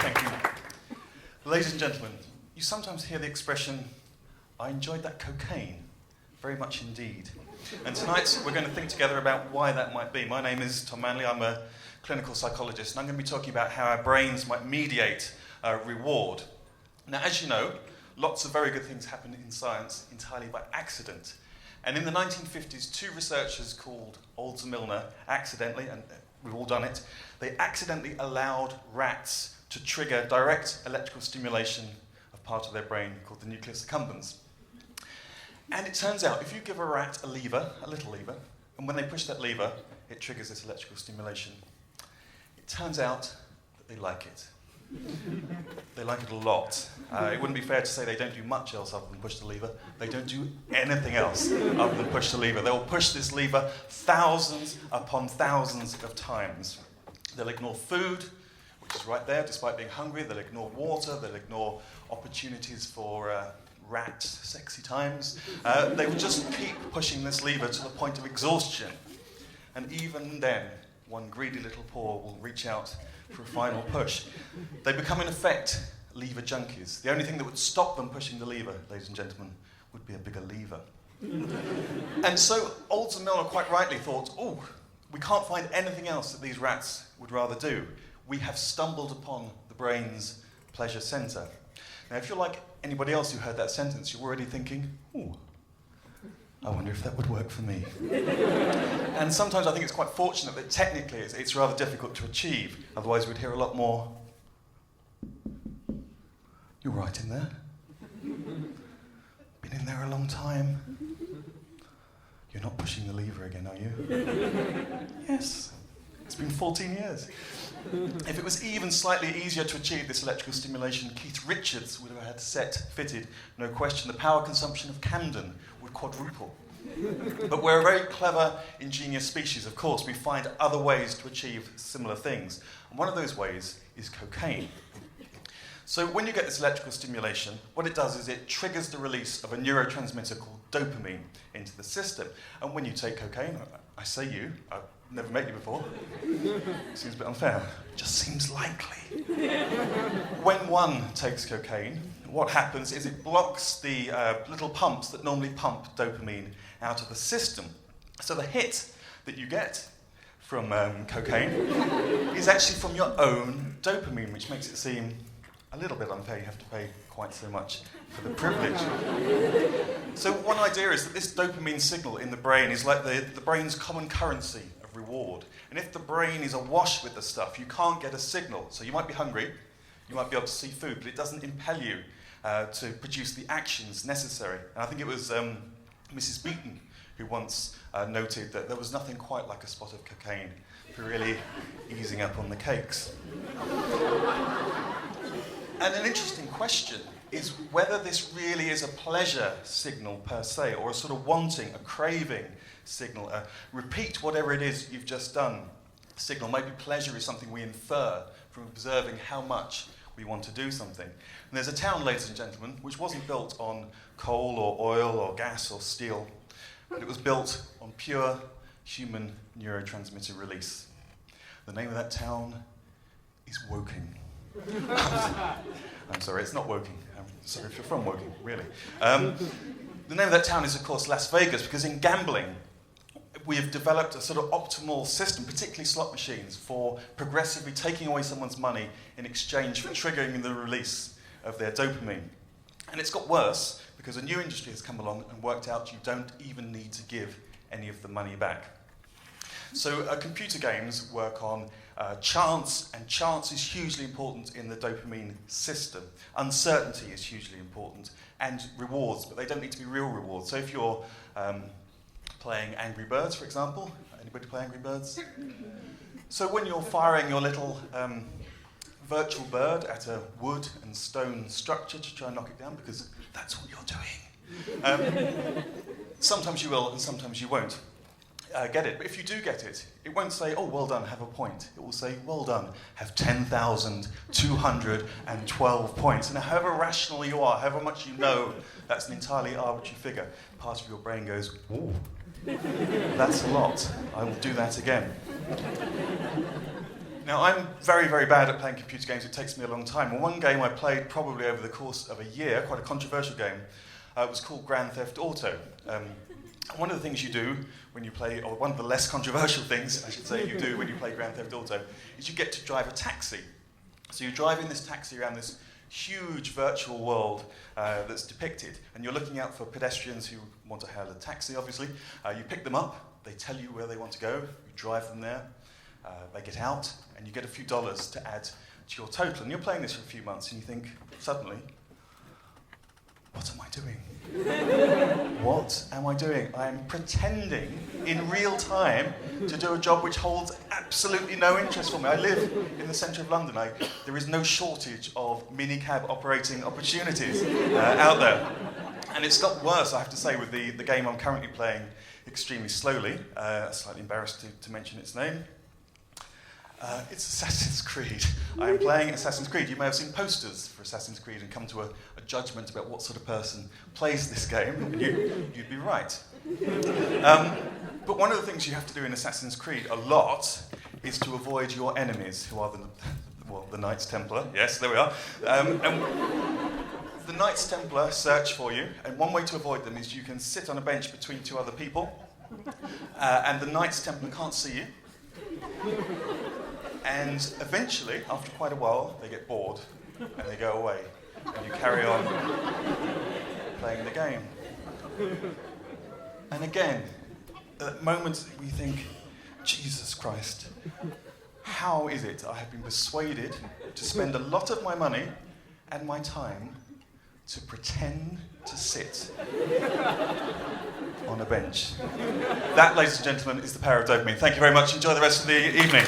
Thank you. Ladies and gentlemen, you sometimes hear the expression, I enjoyed that cocaine, very much indeed. And tonight we're going to think together about why that might be. My name is Tom Manley, I'm a clinical psychologist, and I'm going to be talking about how our brains might mediate reward. Now, as you know, lots of very good things happen in science entirely by accident. And in the 1950s, two researchers called Olds and Milner accidentally, and we've all done it, they accidentally allowed rats to trigger direct electrical stimulation of part of their brain called the nucleus accumbens. And it turns out if you give a rat a lever, a little lever, and when they push that lever, it triggers this electrical stimulation. It turns out that they like it. They like it a lot. It wouldn't be fair to say they don't do much else other than push the lever. They don't do anything else other than push the lever. They'll push this lever thousands upon thousands of times. They'll ignore food, which is right there, despite being hungry. They'll ignore water. They'll ignore opportunities for rat sexy times. They will just keep pushing this lever to the point of exhaustion. And even then, one greedy little paw will reach out for a final push. They become, in effect, lever junkies. The only thing that would stop them pushing the lever, ladies and gentlemen, would be a bigger lever. And so Olds and Milner quite rightly thought, oh, we can't find anything else that these rats would rather do. We have stumbled upon the brain's pleasure centre. Now, if you're like anybody else who heard that sentence, you're already thinking, ooh, I wonder if that would work for me. And sometimes I think it's quite fortunate that technically it's rather difficult to achieve. Otherwise we'd hear a lot more, you're right in there. Been in there a long time. You're not pushing the lever again, are you? Yes. It's been 14 years. If it was even slightly easier to achieve this electrical stimulation, Keith Richards would have had set fitted, no question. The power consumption of Camden would quadruple. But we're a very clever, ingenious species, of course. We find other ways to achieve similar things. And one of those ways is cocaine. So when you get this electrical stimulation, what it does is it triggers the release of a neurotransmitter called dopamine into the system. And when you take cocaine, I say you, I've never met you before. Seems a bit unfair. Just seems likely. When one takes cocaine, what happens is it blocks the little pumps that normally pump dopamine out of the system. So the hit that you get from cocaine is actually from your own dopamine, which makes it seem a little bit unfair. You have to pay quite so much for the privilege. So one idea is that this dopamine signal in the brain is like the brain's common currency of reward. And if the brain is awash with the stuff, you can't get a signal. So you might be hungry, you might be able to see food, but it doesn't impel you to produce the actions necessary. And I think it was Mrs. Beaton who once noted that there was nothing quite like a spot of cocaine for really easing up on the cakes. And an interesting question is whether this really is a pleasure signal per se, or a sort of wanting, a craving signal, a repeat whatever it is you've just done signal. Maybe pleasure is something we infer from observing how much we want to do something. And there's a town, ladies and gentlemen, which wasn't built on coal or oil or gas or steel, but it was built on pure human neurotransmitter release. The name of that town is Woking. I'm sorry, it's not Woking. I'm sorry if you're from Woking, really. The name of that town is, of course, Las Vegas, because in gambling, we have developed a sort of optimal system, particularly slot machines, for progressively taking away someone's money in exchange for triggering the release of their dopamine. And it's got worse, because a new industry has come along and worked out you don't even need to give any of the money back. So computer games work on chance, and chance is hugely important in the dopamine system. Uncertainty is hugely important, and rewards, but they don't need to be real rewards. So if you're playing Angry Birds, for example, anybody play Angry Birds? So when you're firing your little virtual bird at a wood and stone structure to try and knock it down, because that's what you're doing, sometimes you will and sometimes you won't get it. But if you do get it, it won't say, oh, well done, have a point. It will say, well done, have 10,212 points. And however rational you are, however much you know, that's an entirely arbitrary figure. Part of your brain goes, ooh, that's a lot. I will do that again. Now, I'm very, very bad at playing computer games. It takes me a long time. And one game I played probably over the course of a year, quite a controversial game, was called Grand Theft Auto. One of the things you do when you play, or one of the less controversial things, I should say, you do when you play Grand Theft Auto, is you get to drive a taxi. So you drive in this taxi around this huge virtual world that's depicted, and you're looking out for pedestrians who want to hail a taxi, obviously. You pick them up, they tell you where they want to go, you drive them there, they get out, and you get a few dollars to add to your total. And you're playing this for a few months, and you think, suddenly, what am I doing? What am I doing? I am pretending in real time to do a job which holds absolutely no interest for me. I live in the centre of London. There is no shortage of minicab operating opportunities out there. And it's got worse, I have to say, with the game I'm currently playing extremely slowly. Slightly embarrassed to mention its name. It's Assassin's Creed. I am playing Assassin's Creed. You may have seen posters for Assassin's Creed and come to a judgment about what sort of person plays this game, and you'd be right. But one of the things you have to do in Assassin's Creed a lot is to avoid your enemies, who are the Knights Templar. Yes, there we are. And the Knights Templar search for you, and one way to avoid them is you can sit on a bench between two other people, and the Knights Templar can't see you. And eventually, after quite a while, they get bored and they go away. And you carry on playing the game. And again, at moments we think, Jesus Christ, how is it I have been persuaded to spend a lot of my money and my time to pretend to sit on a bench? That, ladies and gentlemen, is the power of dopamine. Thank you very much. Enjoy the rest of the evening.